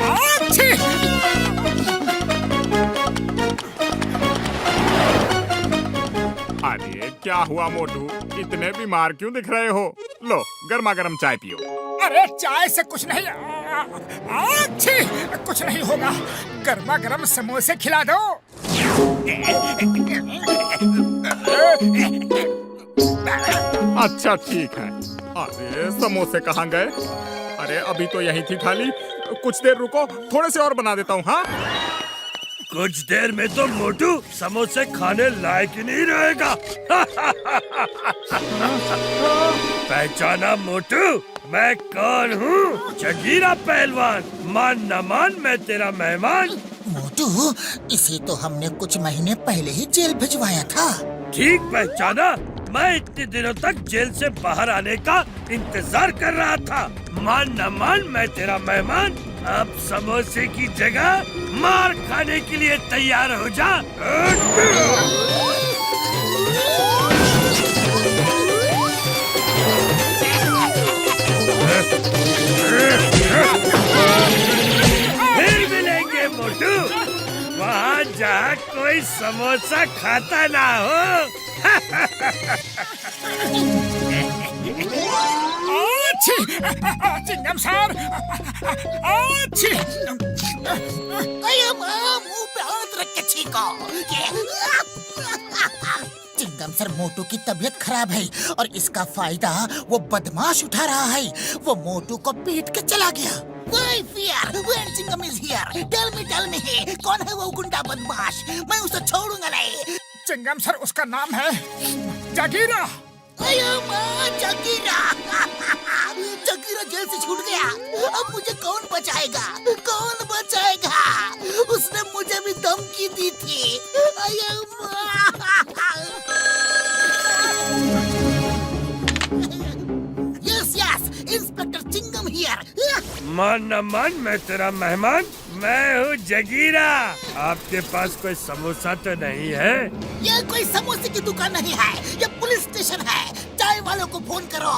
आच्छी! अरे क्या हुआ मोटू, इतने बीमार क्यों दिख रहे हो? लो गर्मा गर्म चाय पियो। अरे चाय से कुछ नहीं, आच्छी! कुछ नहीं होगा। गर्मा गर्म समोसे खिला दो। अच्छा ठीक है। अरे समोसे कहाँ गए? अरे अभी तो यही थी थाली। कुछ देर रुको, थोड़े से और बना देता हूँ। हाँ कुछ देर में तो मोटू समोसे खाने लायक ही नहीं रहेगा। पहचाना मोटू, मैं कौन हूँ? जगीरा पहलवान। मान न मान, मैं तेरा मेहमान। मोटू, इसे तो हमने कुछ महीने पहले ही जेल भिजवाया था। ठीक पहचाना। मैं इतने दिनों तक जेल से बाहर आने का इंतजार कर रहा था। मान न मान, मैं तेरा मेहमान। अब समोसे की जगह मार खाने के लिए तैयार हो जा। फिर मिलेंगे मोटू, वहाँ जहाँ कोई समोसा खाता ना हो। आच्छी! चिंगम सर, आच्छी! मुंह पे हाथ रख के छीको। चिंगम सर, मोटू की तबीयत खराब है और इसका फायदा वो बदमाश उठा रहा है। वो मोटू को पीट के चला गया। Why fear? When Chingam is here? Tell me, कौन है वो गुंडा बदमाश? मैं उसे छोड़ूंगा नहीं। चिंगम सर, उसका नाम है जगीरा। जगीरा! जगीरा जेल से छूट गया। अब मुझे कौन बचाएगा? कौन बचाएगा? उसने मुझे भी धमकी दी थी। Yes, inspector Chingam here. मान न मान, मैं तेरा मेहमान। मैं हूँ जगीरा। आपके पास कोई समोसा तो नहीं है? ये कोई समोसे की दुकान नहीं है, ये पुलिस स्टेशन है। चाय वालों को फोन करो।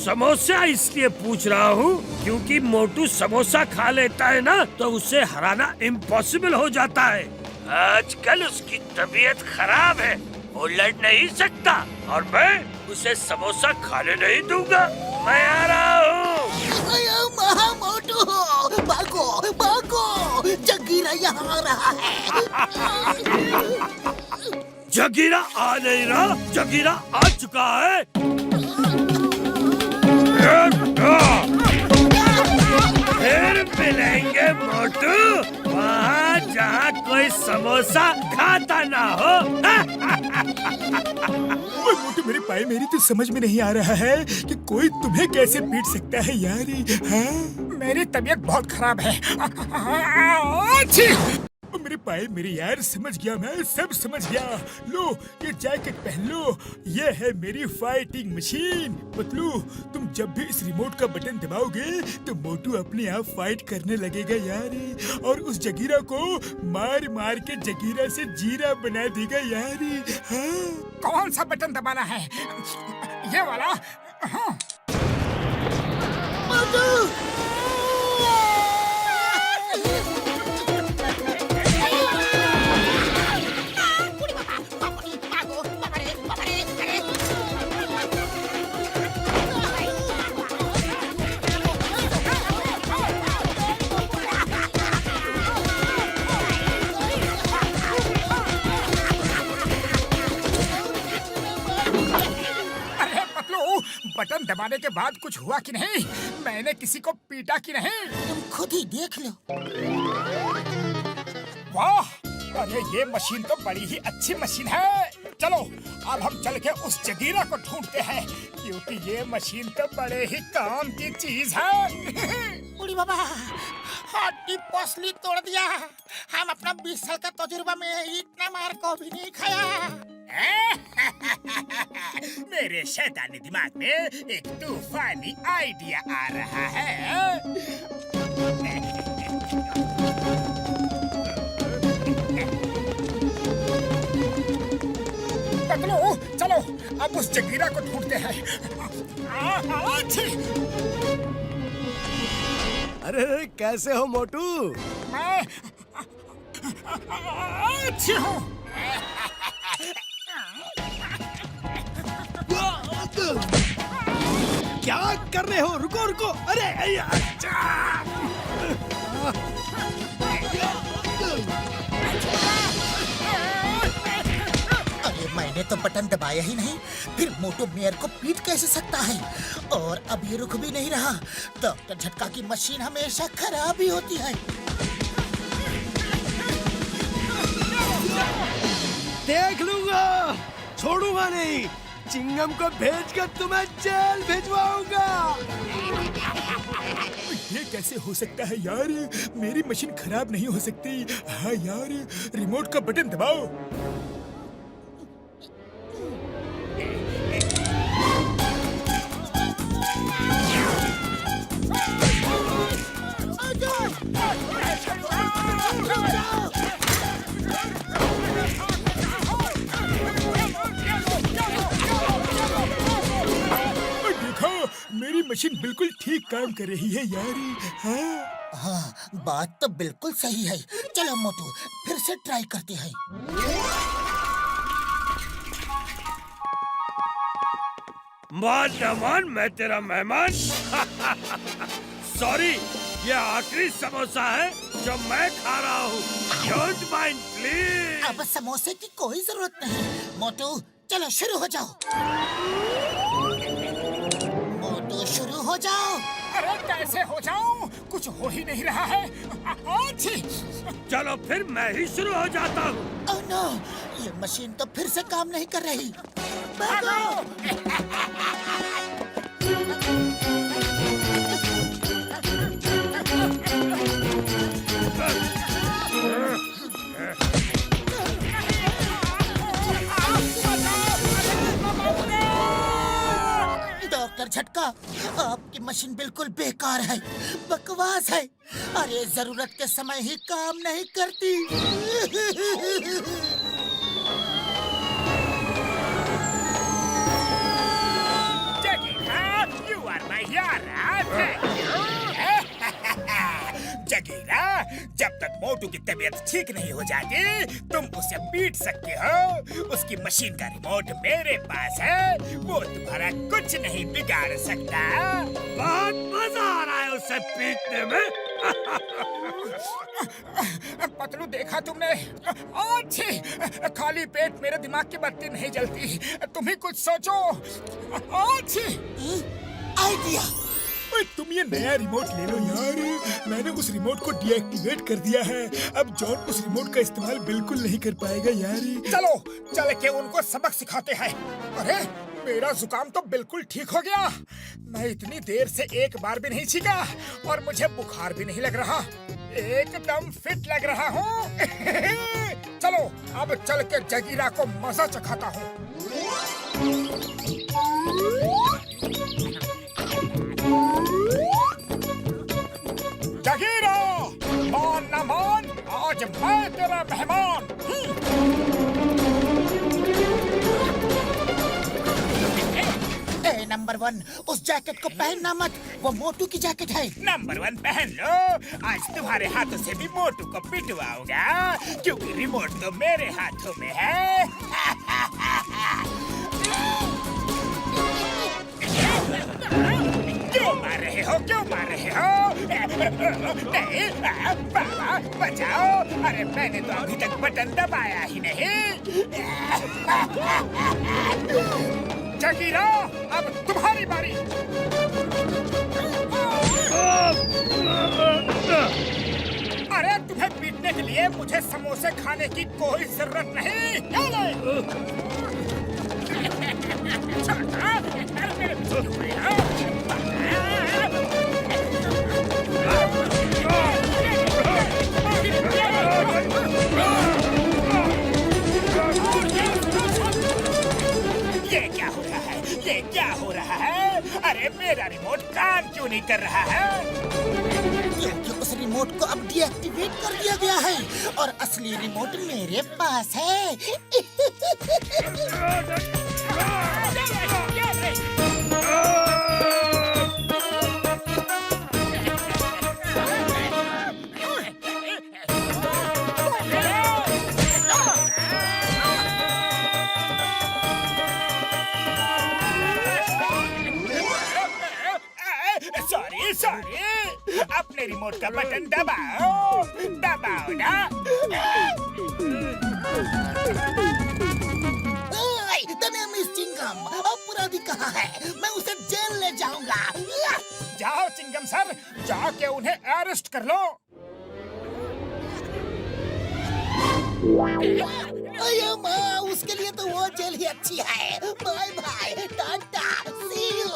समोसा इसलिए पूछ रहा हूँ क्योंकि मोटू समोसा खा लेता है ना, तो उसे हराना इम्पॉसिबल हो जाता है। आजकल उसकी तबीयत खराब है, वो लड़ नहीं सकता और मैं उसे समोसा खाने नहीं दूंगा। मैं आ रहा हूँ। मोटू, भागो, जगीरा यहाँ आ रहा है। जगीरा आ नहीं रहा, जगीरा आ चुका है। फिर मिलेंगे मोटू, वहाँ जहाँ कोई समोसा खाता ना हो। मोटू, मेरे पाए, मेरी तो समझ में नहीं आ रहा है कि कोई तुम्हें कैसे पीट सकता है यार। हाँ? मेरी तबीयत बहुत खराब है। आच्छी! मेरे पाए, मेरे यार, समझ गया, मैं सब समझ गया। लो ये जैकेट पहन लो, ये है मेरी फाइटिंग मशीन। पतलू, तुम जब भी इस रिमोट का बटन दबाओगे तो मोटू अपने आप फाइट करने लगेगा यार, और उस जगीरा को मार मार के जगीरा से जीरा बना देगा यार। हाँ? कौन सा बटन दबाना है? ये वाला? हाँ। बटन दबाने के बाद कुछ हुआ कि नहीं? मैंने किसी को पीटा कि नहीं? तुम खुद ही देख लो। वाह! अरे ये मशीन तो बड़ी ही अच्छी मशीन है। चलो अब हम चल के उस जगीरा को ढूंढते हैं, क्योंकि ये मशीन तो बड़े ही काम की चीज है। बुढ़ी बाबा, हड्डी पसली तोड़ दिया। हम अपना 20 साल का तजुर्बा में इतना मार को भी नहीं खाया। मेरे शैतानी दिमाग में एक तूफानी आइडिया आ रहा है। पकड़ो, चलो अब उस जगीरा को ढूंढते हैं। अरे अरे, कैसे हो मोटू? मैं अच्छी हूँ। क्या कर रहे हो? रुको रुको। अरे अरे मैंने तो बटन दबाया ही नहीं, फिर मोटू मेयर को पीट कैसे सकता है? और अब ये रुक भी नहीं रहा। डॉक्टर झटका की मशीन हमेशा खराब ही होती है। देख लूंगा, छोड़ूंगा नहीं। चिंगम को भेजकर तुम्हें जेल भिजवाऊंगा। ये कैसे हो सकता है यार? मेरी मशीन खराब नहीं हो सकती। हाँ यार, रिमोट का बटन दबाओ। देखो, मेरी मशीन बिल्कुल ठीक काम कर रही है यार। हाँ हाँ, बात तो बिल्कुल सही है। चलो मोटू, फिर से ट्राई करते हैं। मान न मान, मैं तेरा मेहमान। सॉरी, ये आखिरी समोसा है जो मैं खा रहा हूँ। Don't mind please. अब समोसे की कोई जरूरत नहीं। मोटू चलो शुरू हो जाओ। मोटू शुरू हो जाओ। अरे कैसे हो जाऊं? कुछ हो ही नहीं रहा है। अच्छी। चलो फिर मैं ही शुरू हो जाता हूँ। ओह नो, ये मशीन तो फिर से काम नहीं कर रही। भागो! डॉक्टर झटका, आपकी मशीन बिल्कुल बेकार है, बकवास है। अरे जरूरत के समय ही काम नहीं करती। You are my hero. Jagira, जब तक मोटू की तबीयत ठीक नहीं हो जाती, तुम उसे पीट सकते हो। उसकी मशीन का रिमोट मेरे पास है, वो तुम्हारा कुछ नहीं बिगाड़ सकता। बहुत मजा आ रहा है उसे पीटने में। पतलू, देखा तुमने? अच्छी, खाली पेट मेरे दिमाग की बत्ती नहीं जलती। तुम ही कुछ सोचो। अच्छी आइडिया। ओए, तुम ये नया रिमोट ले लो यार। मैंने उस रिमोट को डीएक्टिवेट कर दिया है। अब जॉन उस रिमोट का इस्तेमाल बिल्कुल नहीं कर पाएगा यार। चलो चल के उनको सबक सिखाते हैं। अरे मेरा जुकाम तो बिल्कुल ठीक हो गया। मैं इतनी देर से एक बार भी नहीं छींका और मुझे बुखार भी नहीं लग रहा। एकदम फिट लग रहा हूँ। चलो अब चल के जगीरा को मजा चखाता हूँ। जगीरा, मान न मान, आज मैं तेरा मेहमान। नंबर 1, उस जैकेट को पहनना मत, वो मोटू की जैकेट है। नंबर 1 पहन लो। आज तुम्हारे हाथों से भी मोटू को पिटवाऊंगा, क्योंकि रिमोट तो मेरे हाथों में है। क्यों मार रहे हो? क्यों मार रहे हो? नहीं, बाबा बचाओ। अरे मैंने तो अभी तक बटन दबाया ही नहीं। जगीरा, अब तुम्हारी बारी। अरे तुम्हें पीटने के लिए मुझे समोसे खाने की कोई जरूरत नहीं। ये क्या हो रहा है? ये क्या हो रहा है? अरे मेरा रिमोट काम क्यों नहीं कर रहा है? क्योंकि उस रिमोट को अब डीएक्टिवेट कर दिया गया है और असली रिमोट मेरे पास है। अपने रिमोट का बटन दबाओ, दबाओ ना। ओए, the name is चिंगम। अपराधी कहाँ है? मैं उसे जेल ले जाऊंगा। जाओ चिंगम सर, जाके उन्हें अरेस्ट कर लो। अयो माँ, उसके लिए तो वो जेल ही अच्छी है। Bye bye, tata, see you.